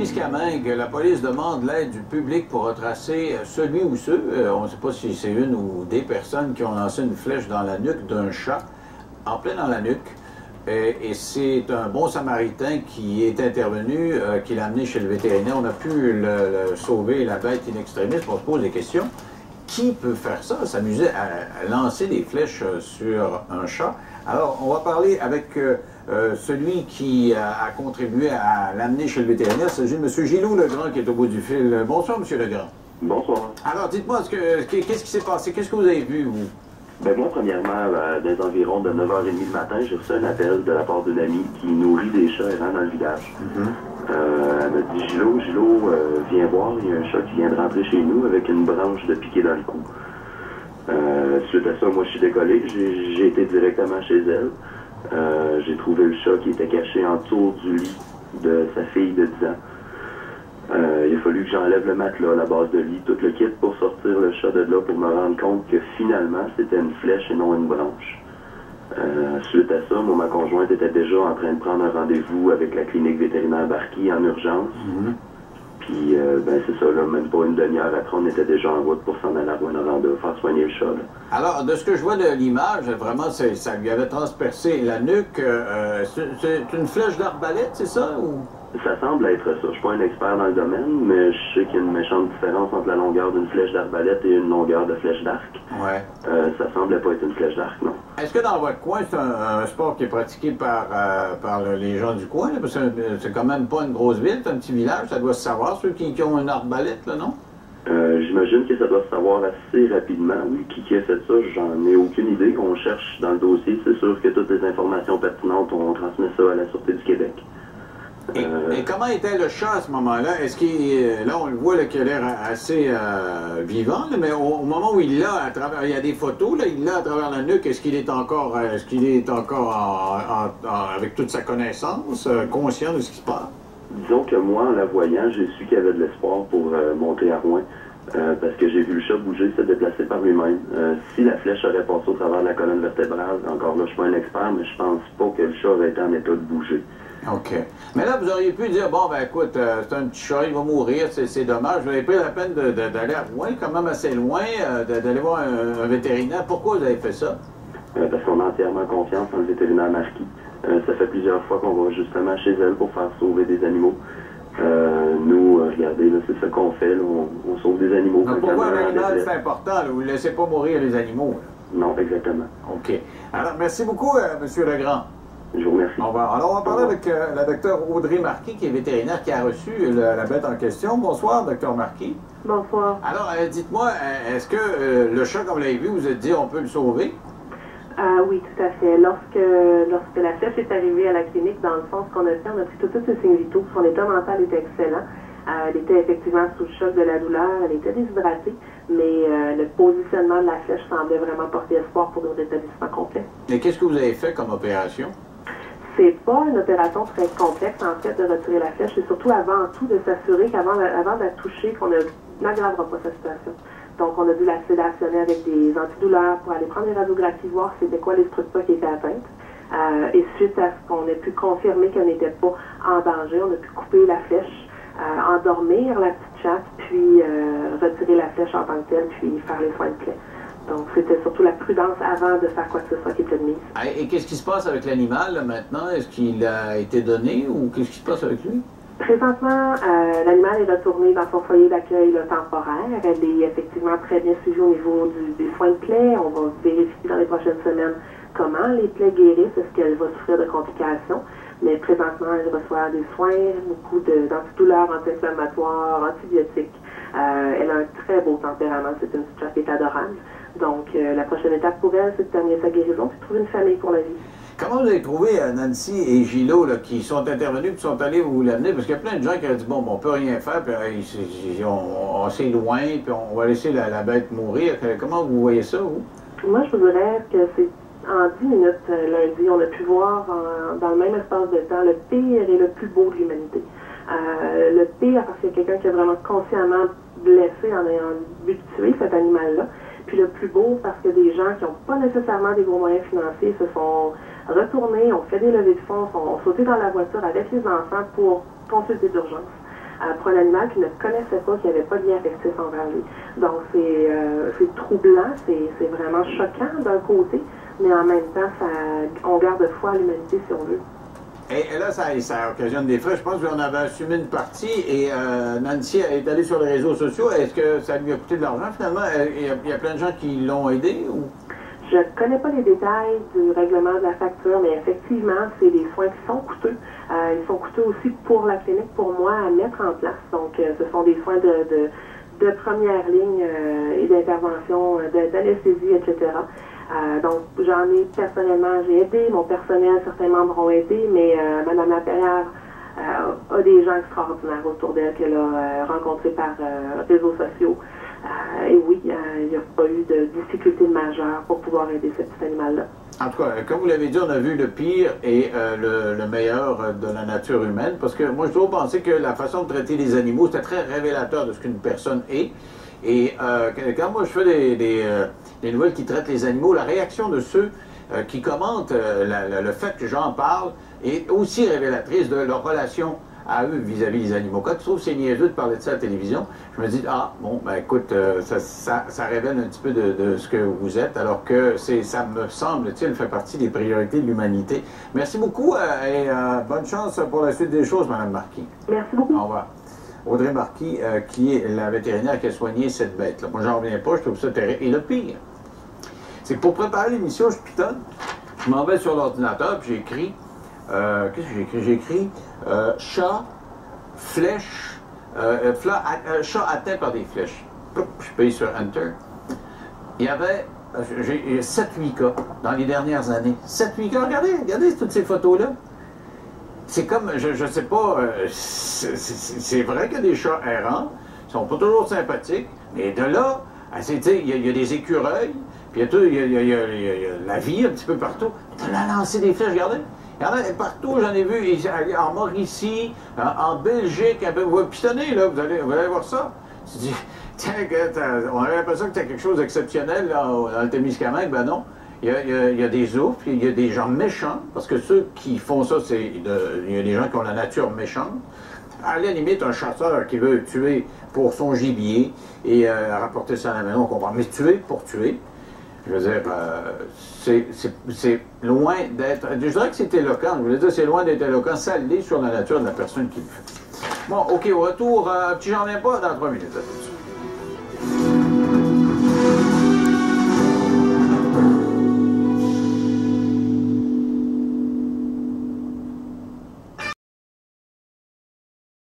Témiscamingue, la police demande l'aide du public pour retracer celui ou ceux, on ne sait pas si c'est une ou des personnes qui ont lancé une flèche dans la nuque d'un chat, en plein dans la nuque. Et c'est un bon samaritain qui est intervenu, qui l'a amené chez le vétérinaire. On a pu le sauver, la bête in extremis. On se pose des questions. Qui peut faire ça, s'amuser à lancer des flèches sur un chat? Alors, on va parler avec celui qui a contribué à l'amener chez le vétérinaire. C'est M. Gilot Legrand qui est au bout du fil. Bonsoir, M. Legrand. Bonsoir. Alors, dites-moi, qu'est-ce qui s'est passé? Qu'est-ce que vous avez vu, vous? Ben moi, premièrement, dans les environs de 9h30 le matin, j'ai reçu un appel de la part d'une amie qui nourrit des chats errants dans le village. Elle m'a dit, Gilot, viens voir, il y a un chat qui vient de rentrer chez nous avec une branche de piqué dans le cou. Suite à ça, moi, je suis décollé, j'ai été directement chez elle. J'ai trouvé le chat qui était caché en dessous du lit de sa fille de 10 ans. Il a fallu que j'enlève le matelas, la base de lit, tout le kit pour sortir le chat de là pour me rendre compte que finalement c'était une flèche et non une branche. Suite à ça, moi, ma conjointe était déjà en train de prendre un rendez-vous avec la clinique vétérinaire Barky en urgence. Puis, ben c'est ça, là, même pas une demi-heure après, on était déjà en route pour s'en aller à Rouyn-Noranda, faire soigner le chat. Là. Alors, de ce que je vois de l'image, vraiment, ça lui avait transpercé la nuque. C'est une flèche d'arbalète, c'est ça? Ou... Ça semble être ça. Je suis pas un expert dans le domaine, mais je sais qu'il y a une méchante différence entre la longueur d'une flèche d'arbalète et une longueur de flèche d'arc. Ouais. Ça semblait pas être une flèche d'arc, non. Est-ce que dans votre coin, c'est un sport qui est pratiqué par les gens du coin? Là? Parce que c'est quand même pas une grosse ville, c'est un petit village, ça doit se savoir, ceux qui ont une arbalète, là, non? J'imagine que ça doit se savoir assez rapidement. Oui, qui a fait ça, j'en ai aucune idée. On cherche dans le dossier. C'est sûr que toutes les informations pertinentes, on transmet ça à la Sûreté du Québec. Et comment était le chat à ce moment-là? Est-ce qu'il là, on le voit qu'il a l'air assez vivant, là, mais au moment où il l'a à travers, il y a des photos, là, il l'a à travers la nuque, est-ce qu'il est encore, avec toute sa connaissance, conscient de ce qui se passe? Disons que moi, en la voyant, j'ai su qu'il y avait de l'espoir pour monter à Rouyn, parce que j'ai vu le chat bouger, se déplacer par lui-même. Si la flèche aurait passé au travers de la colonne vertébrale, encore là, je suis pas un expert, mais je pense pas que le chat aurait été en état de bouger. OK. Mais là, vous auriez pu dire, bon, ben écoute, c'est un petit chat, il va mourir, c'est dommage. Vous avez pris la peine d'aller à Rouyn, quand même assez loin, d'aller voir un vétérinaire. Pourquoi vous avez fait ça? Parce qu'on a entièrement confiance en le vétérinaire Marquis. Ça fait plusieurs fois qu'on va justement chez elle pour faire sauver des animaux. Nous, regardez, là, c'est ce qu'on fait, là, on sauve des animaux. Donc, pourquoi un animal, c'est important, là, vous ne laissez pas mourir les animaux? Là. Non, exactement. OK. Alors, merci beaucoup, M. Legrand. Je vous remercie. Alors, on va parler avec la docteure Audrey Marquis, qui est vétérinaire, qui a reçu la bête en question. Bonsoir, docteur Marquis. Bonsoir. Alors, dites-moi, est-ce que le chat, comme vous l'avez vu, vous êtes dit, on peut le sauver? Oui, tout à fait. Lorsque la flèche est arrivée à la clinique, dans le fond, ce qu'on a fait, on a pris tout ses signes vitaux. Son état mental était excellent. Elle était effectivement sous le choc de la douleur. Elle était déshydratée, mais le positionnement de la flèche semblait vraiment porter espoir pour nos établissements complets. Et qu'est-ce que vous avez fait comme opération? C'est pas une opération très complexe, en fait, de retirer la flèche. C'est surtout avant tout de s'assurer qu'avant de la toucher, qu'on n'aggravera pas sa situation. Donc, on a dû la sédationner avec des antidouleurs pour aller prendre des radiographies, voir c'était quoi les structures qui étaient atteintes. Et suite à ce qu'on ait pu confirmer qu'elle n'était pas en danger, on a pu couper la flèche, endormir la petite chatte, puis retirer la flèche en tant que telle, puis faire les soins de plaie. Donc, c'était surtout la prudence avant de faire quoi que ce soit qui était de mise. Et qu'est-ce qui se passe avec l'animal, là, maintenant? Est-ce qu'il a été donné ou qu'est-ce qui se passe avec lui? Présentement, l'animal est retourné dans son foyer d'accueil temporaire. Elle est effectivement très bien suivie au niveau des soins de plaie. On va vérifier dans les prochaines semaines comment les plaies guérissent, est-ce qu'elle va souffrir de complications. Mais présentement, elle reçoit des soins, beaucoup d'antidouleurs, anti-inflammatoires, antibiotiques. Elle a un très beau tempérament, c'est une petite chatte qui est adorable. Donc, la prochaine étape pour elle, c'est de terminer sa guérison et de trouver une famille pour la vie. Comment vous avez trouvé Nancy et Gilot là, qui sont intervenus, qui sont allés vous l'amener? Parce qu'il y a plein de gens qui ont dit, bon, on peut rien faire, puis on s'éloigne, puis on va laisser la bête mourir. Comment vous voyez ça, vous? Moi, je vous dirais que c'est en 10 minutes lundi, on a pu voir dans le même espace de temps le pire et le plus beau de l'humanité. Le pire parce qu'il y a quelqu'un qui a vraiment consciemment blessé en ayant but de tuer cet animal-là. Puis le plus beau parce que des gens qui n'ont pas nécessairement des gros moyens financiers se sont retournés, ont fait des levées de fonds, ont sauté dans la voiture avec les enfants pour consulter d'urgence. pour un animal qu'il ne connaissait pas, qui n'avait pas de lien affectif envers lui. Donc c'est troublant, c'est vraiment choquant d'un côté, mais en même temps, on garde foi à l'humanité si on veut. Et là, ça occasionne des frais. Je pense qu'on avait assumé une partie et Nancy est allée sur les réseaux sociaux. Est-ce que ça lui a coûté de l'argent finalement? Il y a plein de gens qui l'ont aidé ou? Je ne connais pas les détails du règlement de la facture, mais effectivement, c'est des soins qui sont coûteux. Ils sont coûteux aussi pour la clinique, pour moi, à mettre en place. Donc, ce sont des soins de première ligne et d'intervention, d'anesthésie, etc. Donc, j'en ai personnellement, j'ai aidé, mon personnel, certains membres ont aidé, mais Mme Laperrière a des gens extraordinaires autour d'elle qu'elle a rencontrés par réseaux sociaux. Et oui, il n'y a pas eu de difficulté majeure pour pouvoir aider ce petit animal-là. En tout cas, comme vous l'avez dit, on a vu le pire et le meilleur de la nature humaine, parce que moi, je dois penser que la façon de traiter les animaux, c'était très révélateur de ce qu'une personne est. Et quand moi, je fais des nouvelles qui traitent les animaux, la réaction de ceux qui commentent le fait que j'en parle est aussi révélatrice de leur relation à eux vis-à-vis des animaux. Quand tu trouves c'est niaiseux de parler de ça à la télévision, je me dis, ah, bon, ben écoute, ça révèle un petit peu de ce que vous êtes, alors que ça me semble-t-il fait partie des priorités de l'humanité. Merci beaucoup et bonne chance pour la suite des choses, Mme Marquis. Merci beaucoup. Au revoir. Audrey Marquis, qui est la vétérinaire qui a soigné cette bête-là. Moi, j'en reviens pas, je trouve ça terrible. Et le pire, c'est que pour préparer l'émission, je pitonne, je m'en vais sur l'ordinateur, puis j'écris, qu'est-ce que j'ai écrit? J'ai écrit chat, flèche, chat atteint par des flèches. Je paye sur Enter. Il y avait 7-8 cas dans les dernières années. 7-8 cas, regardez toutes ces photos-là. C'est comme, je sais pas, c'est vrai qu'il y a des chats errants, ils sont pas toujours sympathiques, mais de là, il y a des écureuils, puis il y a la vie un petit peu partout. De là, lancer des flèches, regardez. Il y en a partout, j'en ai vu, en Mauricie, en Belgique, vous pitonnez, là, vous allez voir ça. Tu dis, tiens, on a l'impression que tu as quelque chose d'exceptionnel là, dans le Témiscamingue, ben non. Il y a des oufs, il y a des gens méchants, parce que ceux qui font ça, il y a des gens qui ont la nature méchante. À la limite, un chasseur qui veut tuer pour son gibier et rapporter ça à la maison, on comprend. Mais tuer pour tuer, je veux dire, c'est loin d'être... Je dirais que c'est éloquent, je voulais dire c'est loin d'être éloquent, ça l'est sur la nature de la personne qui le fait. Bon, OK, au retour, petit j'en ai pas dans 3 minutes.